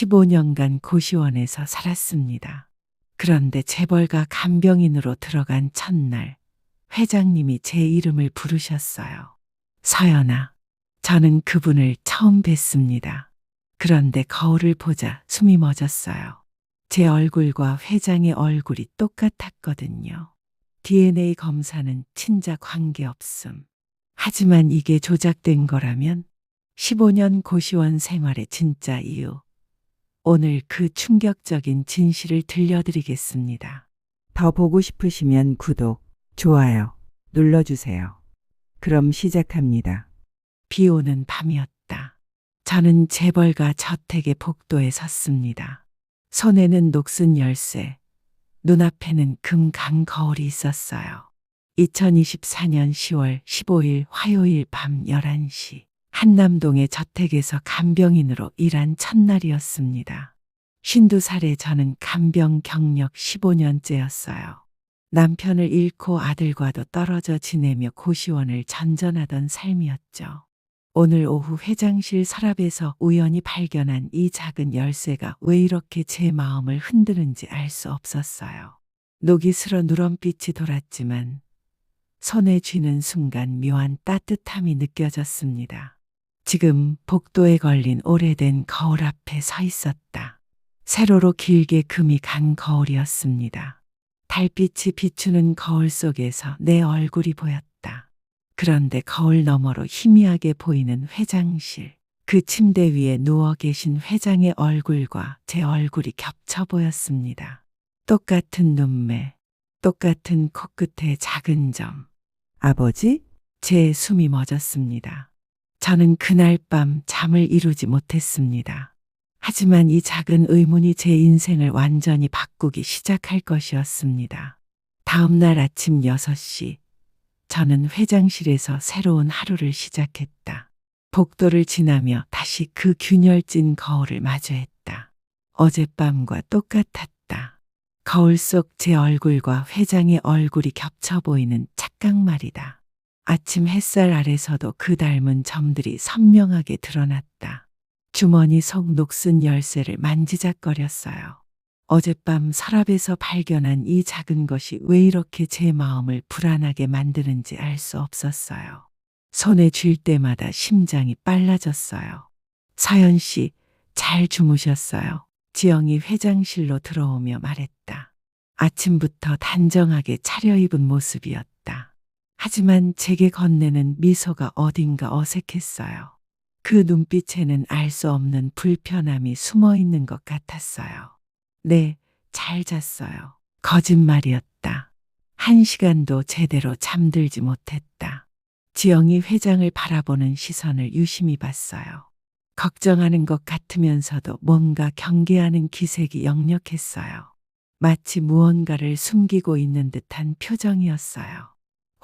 15년간 고시원에서 살았습니다. 그런데 재벌가 간병인으로 들어간 첫날 회장님이 제 이름을 부르셨어요. 서연아. 저는 그분을 처음 뵀습니다. 그런데 거울을 보자 숨이 멎었어요. 제 얼굴과 회장의 얼굴이 똑같았거든요. DNA 검사는 친자 관계없음. 하지만 이게 조작된 거라면 15년 고시원 생활의 진짜 이유. 오늘 그 충격적인 진실을 들려드리겠습니다. 더 보고 싶으시면 구독, 좋아요 눌러주세요. 그럼 시작합니다. 비 오는 밤이었다. 저는 재벌가 저택의 복도에 섰습니다. 손에는 녹슨 열쇠, 눈앞에는 금강 거울이 있었어요. 2024년 10월 15일 화요일 밤 11시. 한남동의 저택에서 간병인으로 일한 첫날이었습니다. 52살의 저는 간병 경력 15년째였어요. 남편을 잃고 아들과도 떨어져 지내며 고시원을 전전하던 삶이었죠. 오늘 오후 회장실 서랍에서 우연히 발견한 이 작은 열쇠가 왜 이렇게 제 마음을 흔드는지 알 수 없었어요. 녹이 슬어 누런빛이 돌았지만 손에 쥐는 순간 묘한 따뜻함이 느껴졌습니다. 지금 복도에 걸린 오래된 거울 앞에 서 있었다. 세로로 길게 금이 간 거울이었습니다. 달빛이 비추는 거울 속에서 내 얼굴이 보였다. 그런데 거울 너머로 희미하게 보이는 회장실. 그 침대 위에 누워 계신 회장의 얼굴과 제 얼굴이 겹쳐 보였습니다. 똑같은 눈매, 똑같은 코끝의 작은 점. 아버지? 제 숨이 멎었습니다. 저는 그날 밤 잠을 이루지 못했습니다. 하지만 이 작은 의문이 제 인생을 완전히 바꾸기 시작할 것이었습니다. 다음 날 아침 6시, 저는 회장실에서 새로운 하루를 시작했다. 복도를 지나며 다시 그 균열진 거울을 마주했다. 어젯밤과 똑같았다. 거울 속 제 얼굴과 회장의 얼굴이 겹쳐 보이는 착각 말이다. 아침 햇살 아래서도 그 닮은 점들이 선명하게 드러났다. 주머니 속 녹슨 열쇠를 만지작거렸어요. 어젯밤 서랍에서 발견한 이 작은 것이 왜 이렇게 제 마음을 불안하게 만드는지 알 수 없었어요. 손에 쥘 때마다 심장이 빨라졌어요. 서연 씨, 잘 주무셨어요? 지영이 회장실로 들어오며 말했다. 아침부터 단정하게 차려입은 모습이었다. 하지만 제게 건네는 미소가 어딘가 어색했어요. 그 눈빛에는 알 수 없는 불편함이 숨어 있는 것 같았어요. 네, 잘 잤어요. 거짓말이었다. 1시간도 제대로 잠들지 못했다. 지영이 회장을 바라보는 시선을 유심히 봤어요. 걱정하는 것 같으면서도 뭔가 경계하는 기색이 역력했어요. 마치 무언가를 숨기고 있는 듯한 표정이었어요.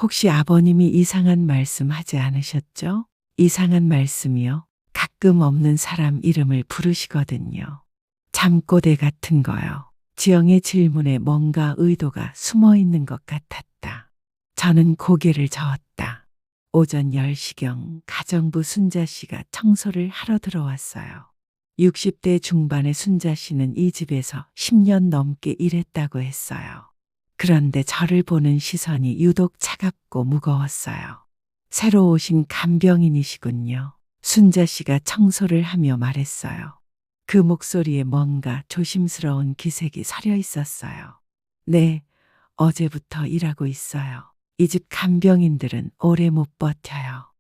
혹시 아버님이 이상한 말씀 하지 않으셨죠? 이상한 말씀이요? 가끔 없는 사람 이름을 부르시거든요. 잠꼬대 같은 거요. 지영의 질문에 뭔가 의도가 숨어 있는 것 같았다. 저는 고개를 저었다. 오전 10시경 가정부 순자 씨가 청소를 하러 들어왔어요. 60대 중반의 순자 씨는 이 집에서 10년 넘게 일했다고 했어요. 그런데 저를 보는 시선이 유독 차갑고 무거웠어요. 새로 오신 간병인이시군요. 순자 씨가 청소를 하며 말했어요. 그 목소리에 뭔가 조심스러운 기색이 서려 있었어요. 네, 어제부터 일하고 있어요. 이 집 간병인들은 오래 못 버텨요.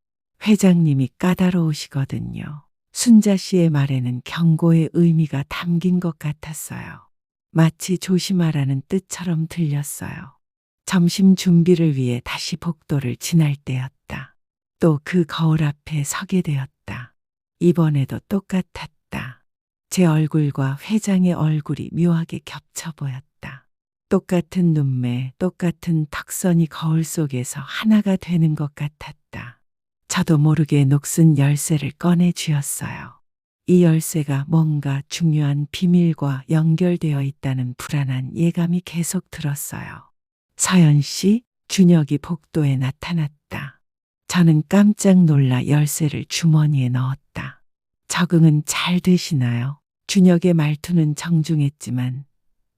회장님이 까다로우시거든요. 순자 씨의 말에는 경고의 의미가 담긴 것 같았어요. 마치 조심하라는 뜻처럼 들렸어요. 점심 준비를 위해 다시 복도를 지날 때였다. 또 그 거울 앞에 서게 되었다. 이번에도 똑같았다. 제 얼굴과 회장의 얼굴이 묘하게 겹쳐 보였다. 똑같은 눈매, 똑같은 턱선이 거울 속에서 하나가 되는 것 같았다. 저도 모르게 녹슨 열쇠를 꺼내 쥐었어요. 이 열쇠가 뭔가 중요한 비밀과 연결되어 있다는 불안한 예감이 계속 들었어요. 서연 씨, 준혁이 복도에 나타났다. 저는 깜짝 놀라 열쇠를 주머니에 넣었다. 적응은 잘 되시나요? 준혁의 말투는 정중했지만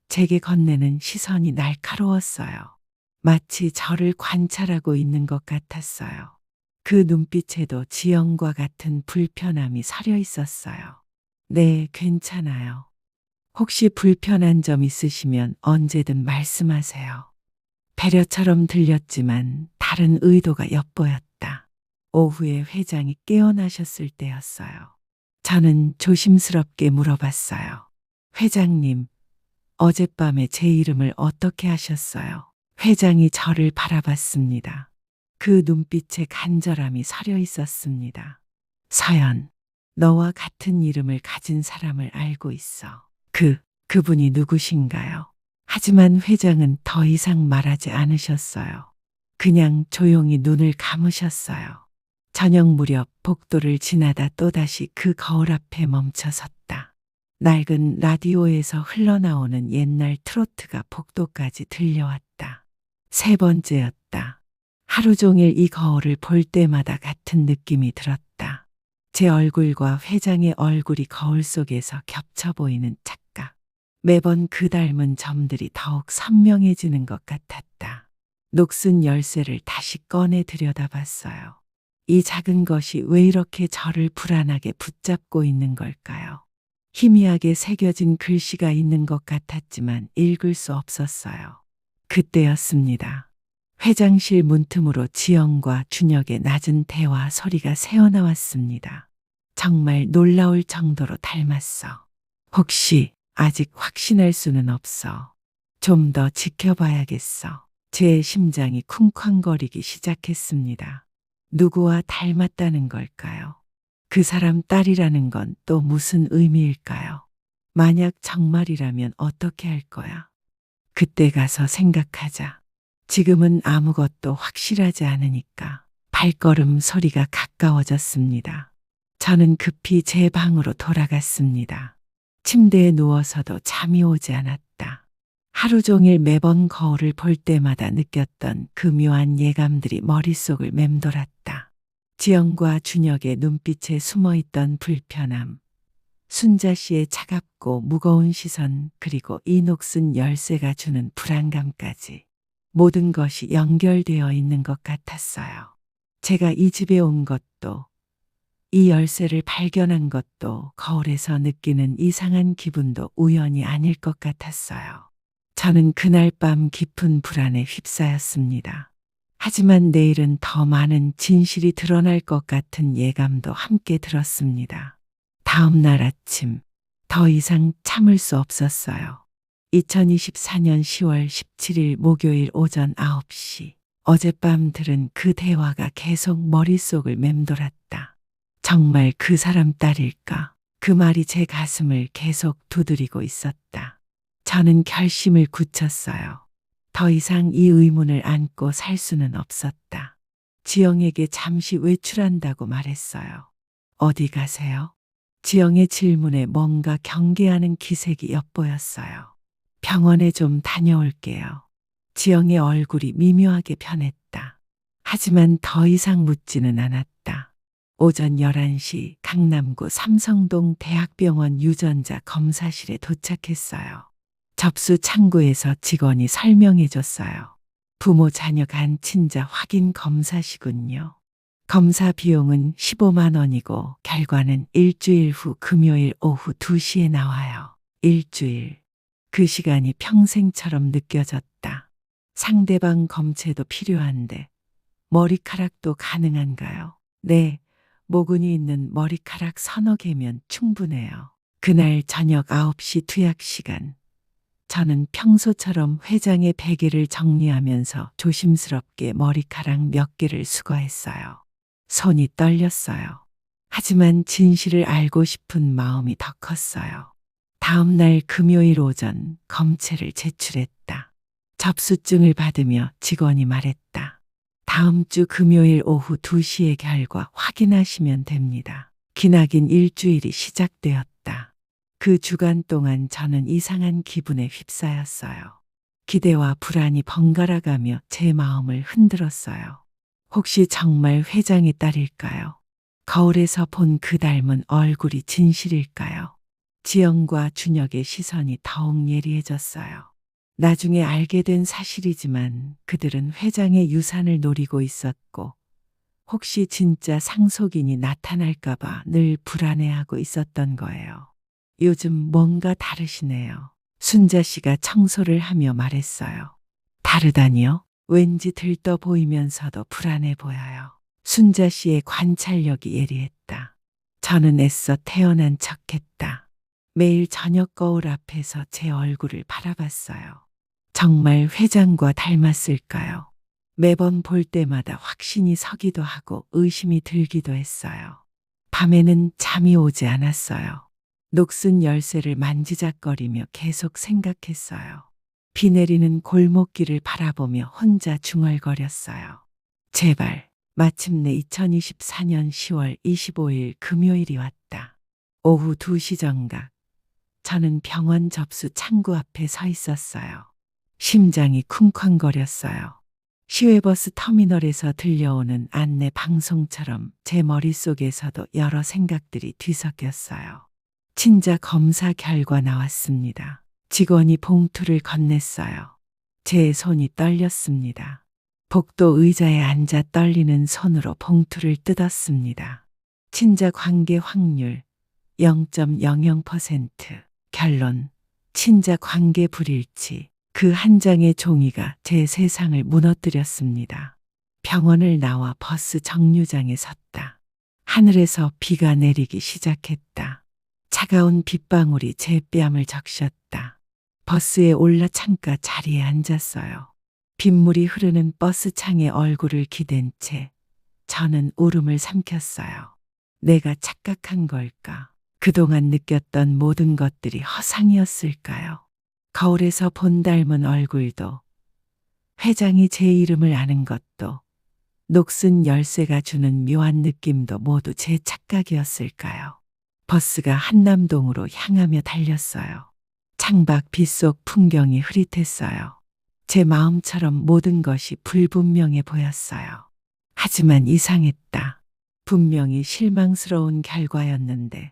제게 건네는 시선이 날카로웠어요. 마치 저를 관찰하고 있는 것 같았어요. 그 눈빛에도 지영과 같은 불편함이 서려 있었어요. 네, 괜찮아요. 혹시 불편한 점 있으시면 언제든 말씀하세요. 배려처럼 들렸지만 다른 의도가 엿보였다. 오후에 회장이 깨어나셨을 때였어요. 저는 조심스럽게 물어봤어요. 회장님, 어젯밤에 제 이름을 어떻게 하셨어요? 회장이 저를 바라봤습니다. 그 눈빛에 간절함이 서려 있었습니다. 서연, 너와 같은 이름을 가진 사람을 알고 있어. 그분이 누구신가요? 하지만 회장은 더 이상 말하지 않으셨어요. 그냥 조용히 눈을 감으셨어요. 저녁 무렵 복도를 지나다 또다시 그 거울 앞에 멈춰섰다. 낡은 라디오에서 흘러나오는 옛날 트로트가 복도까지 들려왔다. 세 번째였다. 하루 종일 이 거울을 볼 때마다 같은 느낌이 들었다. 제 얼굴과 회장의 얼굴이 거울 속에서 겹쳐 보이는 착각. 매번 그 닮은 점들이 더욱 선명해지는 것 같았다. 녹슨 열쇠를 다시 꺼내 들여다봤어요. 이 작은 것이 왜 이렇게 저를 불안하게 붙잡고 있는 걸까요? 희미하게 새겨진 글씨가 있는 것 같았지만 읽을 수 없었어요. 그때였습니다. 회장실 문틈으로 지영과 준혁의 낮은 대화 소리가 새어나왔습니다. 정말 놀라울 정도로 닮았어. 혹시 아직 확신할 수는 없어. 좀 더 지켜봐야겠어. 제 심장이 쿵쾅거리기 시작했습니다. 누구와 닮았다는 걸까요? 그 사람 딸이라는 건 또 무슨 의미일까요? 만약 정말이라면 어떻게 할 거야? 그때 가서 생각하자. 지금은 아무것도 확실하지 않으니까. 발걸음 소리가 가까워졌습니다. 저는 급히 제 방으로 돌아갔습니다. 침대에 누워서도 잠이 오지 않았다. 하루 종일 매번 거울을 볼 때마다 느꼈던 그 묘한 예감들이 머릿속을 맴돌았다. 지영과 준혁의 눈빛에 숨어있던 불편함, 순자 씨의 차갑고 무거운 시선, 그리고 이 녹슨 열쇠가 주는 불안감까지 모든 것이 연결되어 있는 것 같았어요. 제가 이 집에 온 것도, 이 열쇠를 발견한 것도, 거울에서 느끼는 이상한 기분도 우연이 아닐 것 같았어요. 저는 그날 밤 깊은 불안에 휩싸였습니다. 하지만 내일은 더 많은 진실이 드러날 것 같은 예감도 함께 들었습니다. 다음 날 아침, 더 이상 참을 수 없었어요. 2024년 10월 17일 목요일 오전 9시. 어젯밤 들은 그 대화가 계속 머릿속을 맴돌았다. 정말 그 사람 딸일까? 그 말이 제 가슴을 계속 두드리고 있었다. 저는 결심을 굳혔어요. 더 이상 이 의문을 안고 살 수는 없었다. 지영에게 잠시 외출한다고 말했어요. 어디 가세요? 지영의 질문에 뭔가 경계하는 기색이 엿보였어요. 병원에 좀 다녀올게요. 지영의 얼굴이 미묘하게 변했다. 하지만 더 이상 묻지는 않았다. 오전 11시 강남구 삼성동 대학병원 유전자 검사실에 도착했어요. 접수 창구에서 직원이 설명해 줬어요. 부모 자녀 간 친자 확인 검사시군요. 검사 비용은 15만 원이고 결과는 일주일 후 금요일 오후 2시에 나와요. 일주일. 그 시간이 평생처럼 느껴졌다. 상대방 검체도 필요한데 머리카락도 가능한가요? 네, 모근이 있는 머리카락 서너 개면 충분해요. 그날 저녁 9시 투약 시간. 저는 평소처럼 회장의 베개를 정리하면서 조심스럽게 머리카락 몇 개를 수거했어요. 손이 떨렸어요. 하지만 진실을 알고 싶은 마음이 더 컸어요. 다음 날 금요일 오전 검체를 제출했다. 접수증을 받으며 직원이 말했다. 다음 주 금요일 오후 2시에 결과 확인하시면 됩니다. 기나긴 일주일이 시작되었다. 그 주간 동안 저는 이상한 기분에 휩싸였어요. 기대와 불안이 번갈아가며 제 마음을 흔들었어요. 혹시 정말 회장의 딸일까요? 거울에서 본 그 닮은 얼굴이 진실일까요? 지영과 준혁의 시선이 더욱 예리해졌어요. 나중에 알게 된 사실이지만 그들은 회장의 유산을 노리고 있었고 혹시 진짜 상속인이 나타날까봐 늘 불안해하고 있었던 거예요. 요즘 뭔가 다르시네요. 순자 씨가 청소를 하며 말했어요. 다르다니요? 왠지 들떠 보이면서도 불안해 보여요. 순자 씨의 관찰력이 예리했다. 저는 애써 태어난 척했다. 매일 저녁 거울 앞에서 제 얼굴을 바라봤어요. 정말 회장과 닮았을까요? 매번 볼 때마다 확신이 서기도 하고 의심이 들기도 했어요. 밤에는 잠이 오지 않았어요. 녹슨 열쇠를 만지작거리며 계속 생각했어요. 비 내리는 골목길을 바라보며 혼자 중얼거렸어요. 제발, 마침내 2024년 10월 25일 금요일이 왔다. 오후 2시 정각. 저는 병원 접수 창구 앞에 서 있었어요. 심장이 쿵쾅거렸어요. 시외버스 터미널에서 들려오는 안내 방송처럼 제 머릿속에서도 여러 생각들이 뒤섞였어요. 친자 검사 결과 나왔습니다. 직원이 봉투를 건넸어요. 제 손이 떨렸습니다. 복도 의자에 앉아 떨리는 손으로 봉투를 뜯었습니다. 친자 관계 확률 0.00%. 결론, 친자 관계 불일치. 그 한 장의 종이가 제 세상을 무너뜨렸습니다. 병원을 나와 버스 정류장에 섰다. 하늘에서 비가 내리기 시작했다. 차가운 빗방울이 제 뺨을 적셨다. 버스에 올라 창가 자리에 앉았어요. 빗물이 흐르는 버스 창에 얼굴을 기댄 채 저는 울음을 삼켰어요. 내가 착각한 걸까? 그동안 느꼈던 모든 것들이 허상이었을까요? 거울에서 본 닮은 얼굴도, 회장이 제 이름을 아는 것도, 녹슨 열쇠가 주는 묘한 느낌도 모두 제 착각이었을까요? 버스가 한남동으로 향하며 달렸어요. 창밖 빗속 풍경이 흐릿했어요. 제 마음처럼 모든 것이 불분명해 보였어요. 하지만 이상했다. 분명히 실망스러운 결과였는데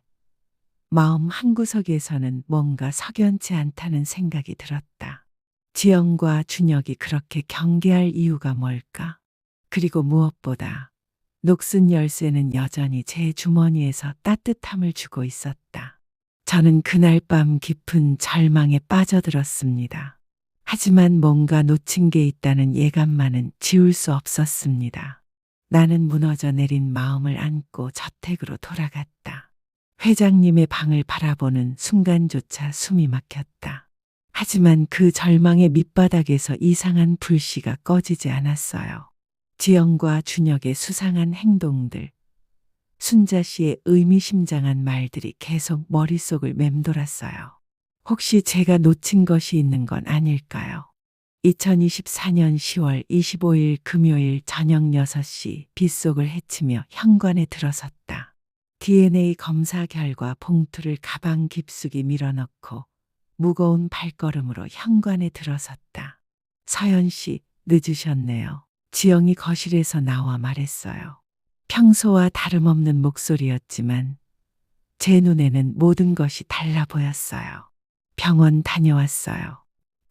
마음 한구석에서는 뭔가 석연치 않다는 생각이 들었다. 지영과 준혁이 그렇게 경계할 이유가 뭘까? 그리고 무엇보다 녹슨 열쇠는 여전히 제 주머니에서 따뜻함을 주고 있었다. 저는 그날 밤 깊은 절망에 빠져들었습니다. 하지만 뭔가 놓친 게 있다는 예감만은 지울 수 없었습니다. 나는 무너져 내린 마음을 안고 저택으로 돌아갔다. 회장님의 방을 바라보는 순간조차 숨이 막혔다. 하지만 그 절망의 밑바닥에서 이상한 불씨가 꺼지지 않았어요. 지영과 준혁의 수상한 행동들, 순자 씨의 의미심장한 말들이 계속 머릿속을 맴돌았어요. 혹시 제가 놓친 것이 있는 건 아닐까요? 2024년 10월 25일 금요일 저녁 6시 빗속을 헤치며 현관에 들어섰다. DNA 검사 결과 봉투를 가방 깊숙이 밀어넣고 무거운 발걸음으로 현관에 들어섰다. 서연 씨, 늦으셨네요. 지영이 거실에서 나와 말했어요. 평소와 다름없는 목소리였지만 제 눈에는 모든 것이 달라 보였어요. 병원 다녀왔어요.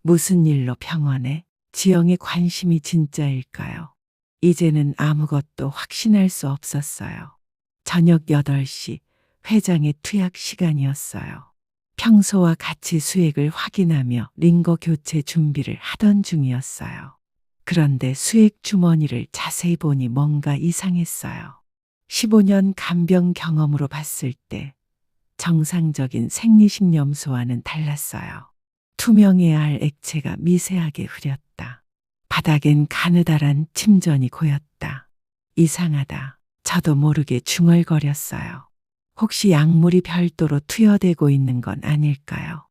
무슨 일로 병원에? 지영의 관심이 진짜일까요? 이제는 아무것도 확신할 수 없었어요. 저녁 8시 회장의 투약 시간이었어요. 평소와 같이 수액을 확인하며 링거 교체 준비를 하던 중이었어요. 그런데 수액 주머니를 자세히 보니 뭔가 이상했어요. 15년 간병 경험으로 봤을 때 정상적인 생리식염수와는 달랐어요. 투명해야 할 액체가 미세하게 흐렸다. 바닥엔 가느다란 침전이 고였다. 이상하다. 저도 모르게 중얼거렸어요. 혹시 약물이 별도로 투여되고 있는 건 아닐까요?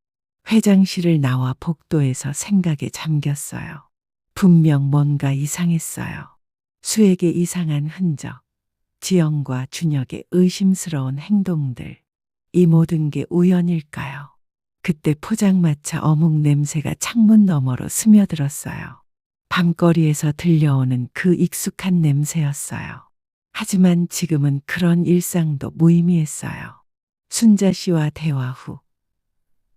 회장실을 나와 복도에서 생각에 잠겼어요. 분명 뭔가 이상했어요. 수액의 이상한 흔적, 지영과 준혁의 의심스러운 행동들, 이 모든 게 우연일까요? 그때 포장마차 어묵 냄새가 창문 너머로 스며들었어요. 밤거리에서 들려오는 그 익숙한 냄새였어요. 하지만 지금은 그런 일상도 무의미했어요. 순자 씨와 대화 후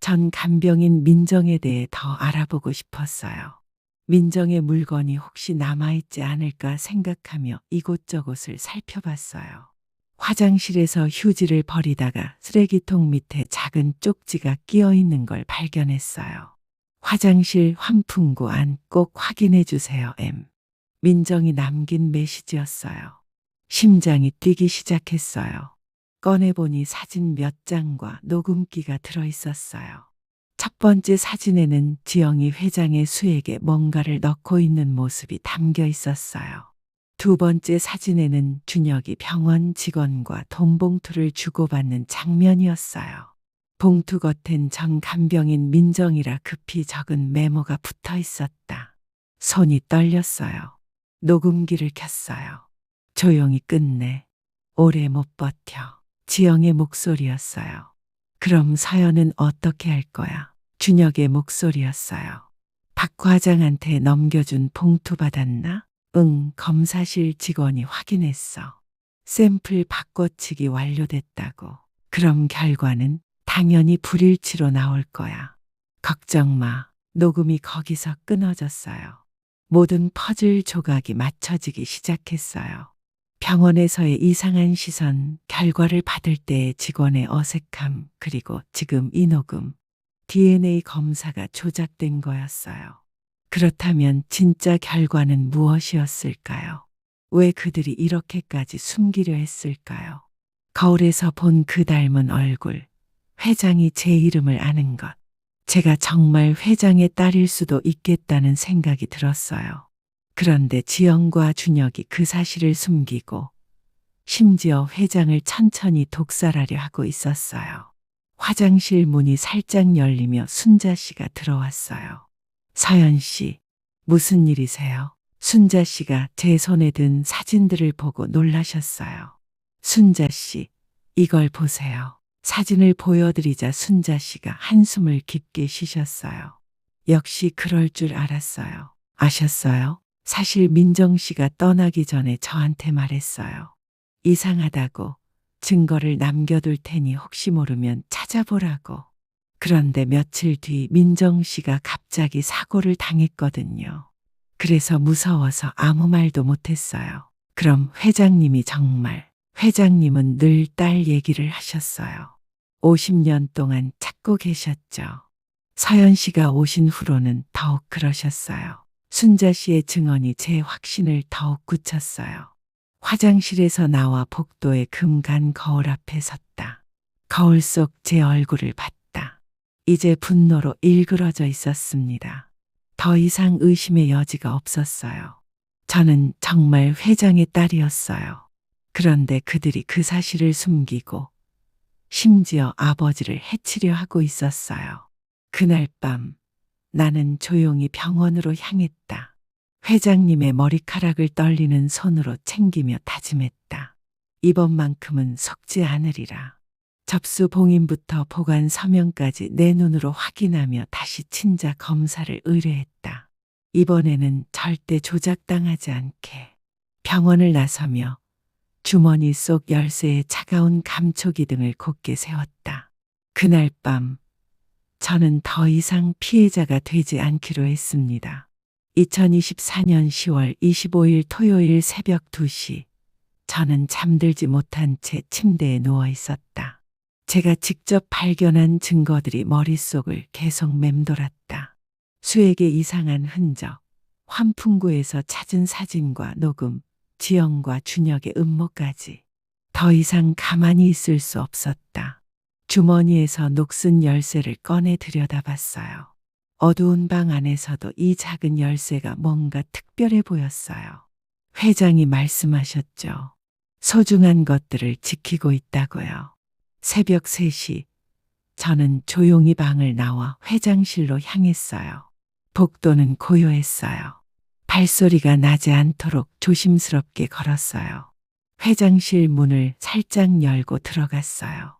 전 간병인 민정에 대해 더 알아보고 싶었어요. 민정의 물건이 혹시 남아있지 않을까 생각하며 이곳저곳을 살펴봤어요. 화장실에서 휴지를 버리다가 쓰레기통 밑에 작은 쪽지가 끼어 있는 걸 발견했어요. 화장실 환풍구 안 꼭 확인해 주세요, M. 민정이 남긴 메시지였어요. 심장이 뛰기 시작했어요. 꺼내보니 사진 몇 장과 녹음기가 들어 있었어요. 첫 번째 사진에는 지영이 회장의 수액에 뭔가를 넣고 있는 모습이 담겨 있었어요. 두 번째 사진에는 준혁이 병원 직원과 돈봉투를 주고받는 장면이었어요. 봉투 겉엔 전 간병인 민정이라 급히 적은 메모가 붙어 있었다. 손이 떨렸어요. 녹음기를 켰어요. 조용히 끝내. 오래 못 버텨. 지영의 목소리였어요. 그럼 서연은 어떻게 할 거야? 준혁의 목소리였어요. 박 과장한테 넘겨준 봉투 받았나? 응, 검사실 직원이 확인했어. 샘플 바꿔치기 완료됐다고. 그럼 결과는 당연히 불일치로 나올 거야. 걱정 마. 녹음이 거기서 끊어졌어요. 모든 퍼즐 조각이 맞춰지기 시작했어요. 병원에서의 이상한 시선, 결과를 받을 때의 직원의 어색함, 그리고 지금 이 녹음, DNA 검사가 조작된 거였어요. 그렇다면 진짜 결과는 무엇이었을까요? 왜 그들이 이렇게까지 숨기려 했을까요? 거울에서 본 그 닮은 얼굴, 회장이 제 이름을 아는 것. 제가 정말 회장의 딸일 수도 있겠다는 생각이 들었어요. 그런데 지영과 준혁이 그 사실을 숨기고 심지어 회장을 천천히 독살하려 하고 있었어요. 화장실 문이 살짝 열리며 순자 씨가 들어왔어요. 서연 씨, 무슨 일이세요? 순자 씨가 제 손에 든 사진들을 보고 놀라셨어요. 순자 씨, 이걸 보세요. 사진을 보여드리자 순자 씨가 한숨을 깊게 쉬셨어요. 역시 그럴 줄 알았어요. 아셨어요? 사실 민정 씨가 떠나기 전에 저한테 말했어요. 이상하다고 증거를 남겨둘 테니 혹시 모르면 찾아보라고. 그런데 며칠 뒤 민정 씨가 갑자기 사고를 당했거든요. 그래서 무서워서 아무 말도 못했어요. 그럼 회장님이 정말, 회장님은 늘 딸 얘기를 하셨어요. 50년 동안 찾고 계셨죠. 서연 씨가 오신 후로는 더욱 그러셨어요. 순자 씨의 증언이 제 확신을 더욱 굳혔어요. 화장실에서 나와 복도의 금간 거울 앞에 섰다. 거울 속 제 얼굴을 봤다. 이제 분노로 일그러져 있었습니다. 더 이상 의심의 여지가 없었어요. 저는 정말 회장의 딸이었어요. 그런데 그들이 그 사실을 숨기고 심지어 아버지를 해치려 하고 있었어요. 그날 밤 나는 조용히 병원으로 향했다. 회장님의 머리카락을 떨리는 손으로 챙기며 다짐했다. 이번만큼은 속지 않으리라. 접수 봉인부터 보관 서명까지 내 눈으로 확인하며 다시 친자 검사를 의뢰했다. 이번에는 절대 조작당하지 않게. 병원을 나서며 주머니 속 열쇠에 차가운 감촉이 등을 곧게 세웠다. 그날 밤 저는 더 이상 피해자가 되지 않기로 했습니다. 2024년 10월 25일 토요일 새벽 2시 저는 잠들지 못한 채 침대에 누워 있었다. 제가 직접 발견한 증거들이 머릿속을 계속 맴돌았다. 수액의 이상한 흔적, 환풍구에서 찾은 사진과 녹음, 지영과 준혁의 음모까지. 더 이상 가만히 있을 수 없었다. 주머니에서 녹슨 열쇠를 꺼내 들여다봤어요. 어두운 방 안에서도 이 작은 열쇠가 뭔가 특별해 보였어요. 회장이 말씀하셨죠. 소중한 것들을 지키고 있다고요. 새벽 3시 저는 조용히 방을 나와 회장실로 향했어요. 복도는 고요했어요. 발소리가 나지 않도록 조심스럽게 걸었어요. 회장실 문을 살짝 열고 들어갔어요.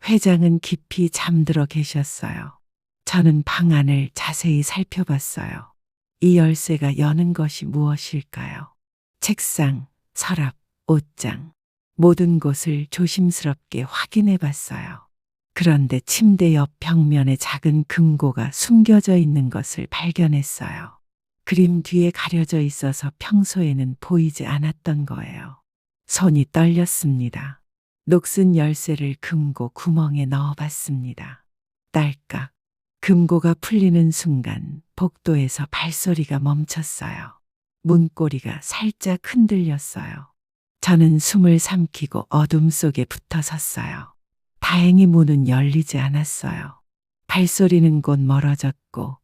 회장은 깊이 잠들어 계셨어요. 저는 방 안을 자세히 살펴봤어요. 이 열쇠가 여는 것이 무엇일까요? 책상, 서랍, 옷장, 모든 곳을 조심스럽게 확인해 봤어요. 그런데 침대 옆 벽면에 작은 금고가 숨겨져 있는 것을 발견했어요. 그림 뒤에 가려져 있어서 평소에는 보이지 않았던 거예요. 손이 떨렸습니다. 녹슨 열쇠를 금고 구멍에 넣어봤습니다. 딸깍. 금고가 풀리는 순간 복도에서 발소리가 멈췄어요. 문고리가 살짝 흔들렸어요. 저는 숨을 삼키고 어둠 속에 붙어 섰어요. 다행히 문은 열리지 않았어요. 발소리는 곧 멀어졌고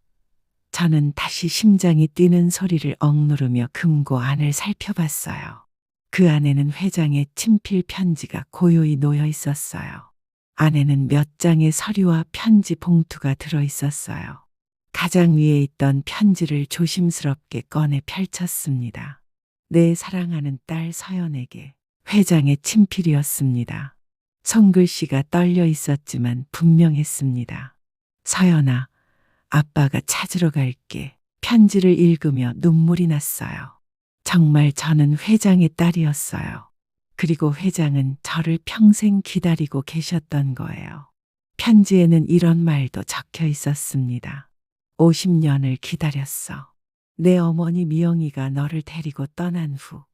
저는 다시 심장이 뛰는 소리를 억누르며 금고 안을 살펴봤어요. 그 안에는 회장의 친필 편지가 고요히 놓여 있었어요. 안에는 몇 장의 서류와 편지 봉투가 들어 있었어요. 가장 위에 있던 편지를 조심스럽게 꺼내 펼쳤습니다. 내 사랑하는 딸 서연에게. 회장의 친필이었습니다. 손글씨가 떨려 있었지만 분명했습니다. 서연아, 아빠가 찾으러 갈게. 편지를 읽으며 눈물이 났어요. 정말 저는 회장의 딸이었어요. 그리고 회장은 저를 평생 기다리고 계셨던 거예요. 편지에는 이런 말도 적혀 있었습니다. 50년을 기다렸어. 내 어머니 미영이가 너를 데리고 떠난 후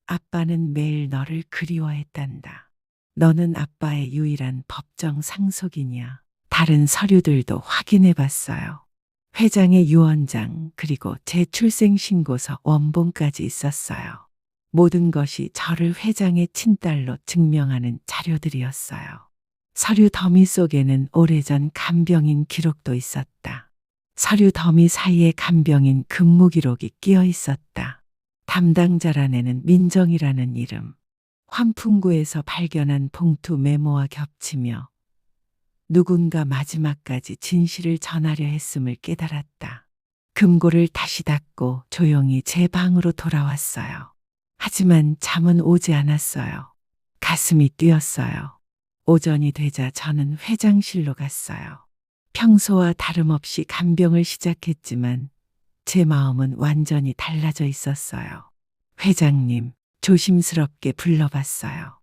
아빠는 매일 너를 그리워했단다. 너는 아빠의 유일한 법정 상속이냐. 다른 서류들도 확인해 봤어요. 회장의 유언장 그리고 제 출생신고서 원본까지 있었어요. 모든 것이 저를 회장의 친딸로 증명하는 자료들이었어요. 서류 더미 속에는 오래전 간병인 기록도 있었다. 서류 더미 사이에 간병인 근무 기록이 끼어 있었다. 담당자란에는 민정이라는 이름, 환풍구에서 발견한 봉투 메모와 겹치며 누군가 마지막까지 진실을 전하려 했음을 깨달았다. 금고를 다시 닫고 조용히 제 방으로 돌아왔어요. 하지만 잠은 오지 않았어요. 가슴이 뛰었어요. 오전이 되자 저는 회장실로 갔어요. 평소와 다름없이 간병을 시작했지만 제 마음은 완전히 달라져 있었어요. 회장님, 조심스럽게 불러봤어요.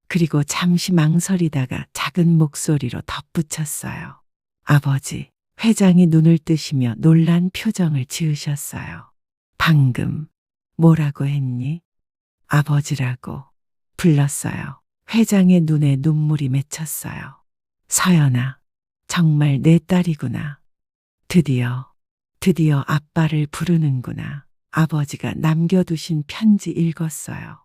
그리고 잠시 망설이다가 작은 목소리로 덧붙였어요. 아버지. 회장이 눈을 뜨시며 놀란 표정을 지으셨어요. 방금 뭐라고 했니? 아버지라고 불렀어요. 회장의 눈에 눈물이 맺혔어요. 서연아, 정말 내 딸이구나. 드디어 아빠를 부르는구나. 아버지가 남겨두신 편지 읽었어요.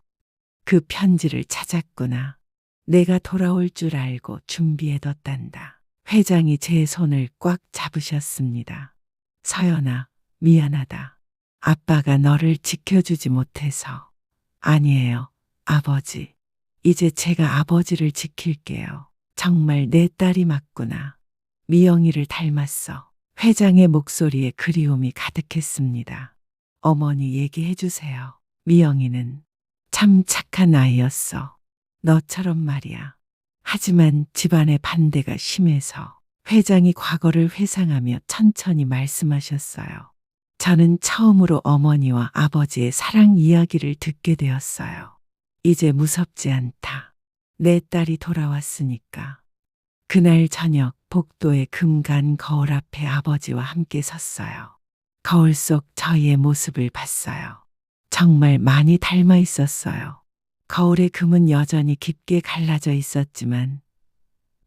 그 편지를 찾았구나. 내가 돌아올 줄 알고 준비해뒀단다. 회장이 제 손을 꽉 잡으셨습니다. 서연아, 미안하다. 아빠가 너를 지켜주지 못해서. 아니에요, 아버지. 이제 제가 아버지를 지킬게요. 정말 내 딸이 맞구나. 미영이를 닮았어. 회장의 목소리에 그리움이 가득했습니다. 어머니 얘기해 주세요. 미영이는 참 착한 아이였어. 너처럼 말이야. 하지만 집안의 반대가 심해서 회장이 과거를 회상하며 천천히 말씀하셨어요. 저는 처음으로 어머니와 아버지의 사랑 이야기를 듣게 되었어요. 이제 무섭지 않다. 내 딸이 돌아왔으니까. 그날 저녁 복도의 금간 거울 앞에 아버지와 함께 섰어요. 거울 속 저희의 모습을 봤어요. 정말 많이 닮아 있었어요. 거울의 금은 여전히 깊게 갈라져 있었지만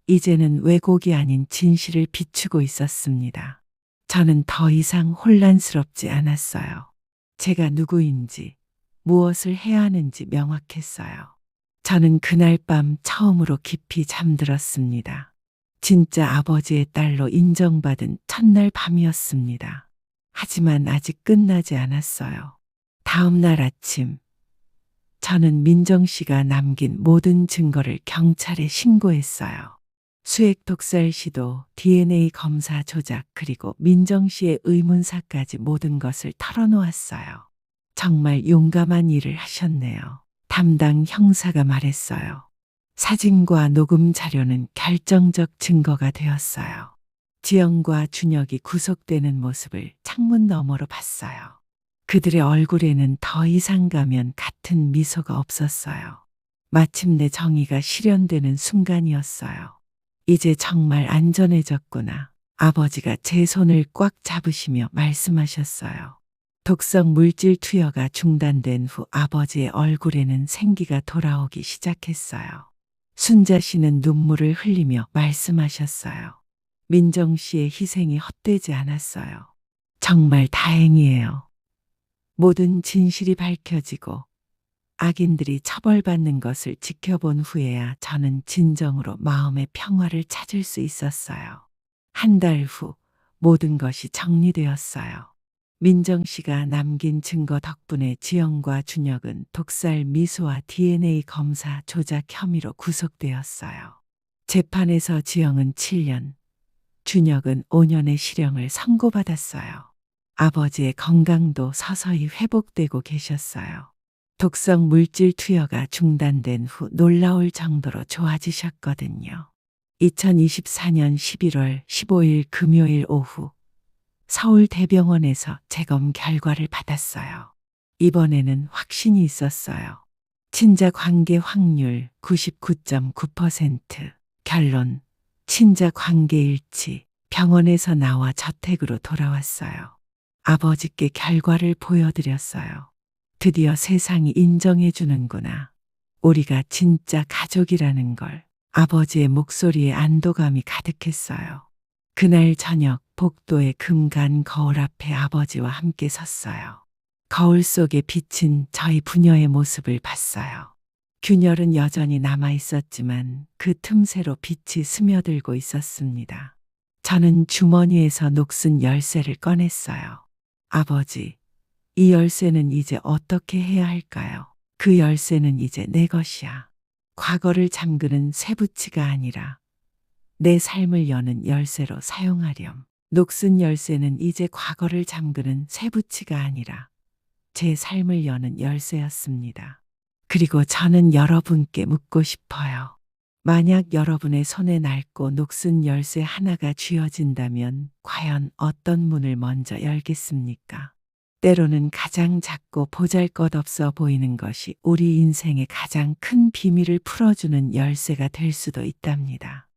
이제는 왜곡이 아닌 진실을 비추고 있었습니다. 저는 더 이상 혼란스럽지 않았어요. 제가 누구인지, 무엇을 해야 하는지 명확했어요. 저는 그날 밤 처음으로 깊이 잠들었습니다. 진짜 아버지의 딸로 인정받은 첫날 밤이었습니다. 하지만 아직 끝나지 않았어요. 다음 날 아침, 저는 민정 씨가 남긴 모든 증거를 경찰에 신고했어요. 수액 독살 시도, DNA 검사 조작, 그리고 민정 씨의 의문사까지 모든 것을 털어놓았어요. 정말 용감한 일을 하셨네요. 담당 형사가 말했어요. 사진과 녹음 자료는 결정적 증거가 되었어요. 지영과 준혁이 구속되는 모습을 창문 너머로 봤어요. 그들의 얼굴에는 더 이상 가면 같은 미소가 없었어요. 마침내 정의가 실현되는 순간이었어요. 이제 정말 안전해졌구나. 아버지가 제 손을 꽉 잡으시며 말씀하셨어요. 독성 물질 투여가 중단된 후 아버지의 얼굴에는 생기가 돌아오기 시작했어요. 순자 씨는 눈물을 흘리며 말씀하셨어요. 민정 씨의 희생이 헛되지 않았어요. 정말 다행이에요. 모든 진실이 밝혀지고 악인들이 처벌받는 것을 지켜본 후에야 저는 진정으로 마음의 평화를 찾을 수 있었어요. 한 달 후 모든 것이 정리되었어요. 민정 씨가 남긴 증거 덕분에 지영과 준혁은 독살 미수와 DNA 검사 조작 혐의로 구속되었어요. 재판에서 지영은 7년, 준혁은 5년의 실형을 선고받았어요. 아버지의 건강도 서서히 회복되고 계셨어요. 독성 물질 투여가 중단된 후 놀라울 정도로 좋아지셨거든요. 2024년 11월 15일 금요일 오후 서울대병원에서 재검 결과를 받았어요. 이번에는 확신이 있었어요. 친자 관계 확률 99.9%. 결론, 친자 관계 일치. 병원에서 나와 저택으로 돌아왔어요. 아버지께 결과를 보여드렸어요. 드디어 세상이 인정해 주는구나. 우리가 진짜 가족이라는 걸. 아버지의 목소리에 안도감이 가득했어요. 그날 저녁 복도의 금간 거울 앞에 아버지와 함께 섰어요. 거울 속에 비친 저희 부녀의 모습을 봤어요. 균열은 여전히 남아 있었지만 그 틈새로 빛이 스며들고 있었습니다. 저는 주머니에서 녹슨 열쇠를 꺼냈어요. 아버지, 이 열쇠는 이제 어떻게 해야 할까요? 그 열쇠는 이제 내 것이야. 과거를 잠그는 쇠붙이가 아니라 내 삶을 여는 열쇠로 사용하렴. 녹슨 열쇠는 이제 과거를 잠그는 쇠붙이가 아니라 제 삶을 여는 열쇠였습니다. 그리고 저는 여러분께 묻고 싶어요. 만약 여러분의 손에 낡고 녹슨 열쇠 하나가 쥐어진다면 과연 어떤 문을 먼저 열겠습니까? 때로는 가장 작고 보잘것없어 보이는 것이 우리 인생의 가장 큰 비밀을 풀어주는 열쇠가 될 수도 있답니다.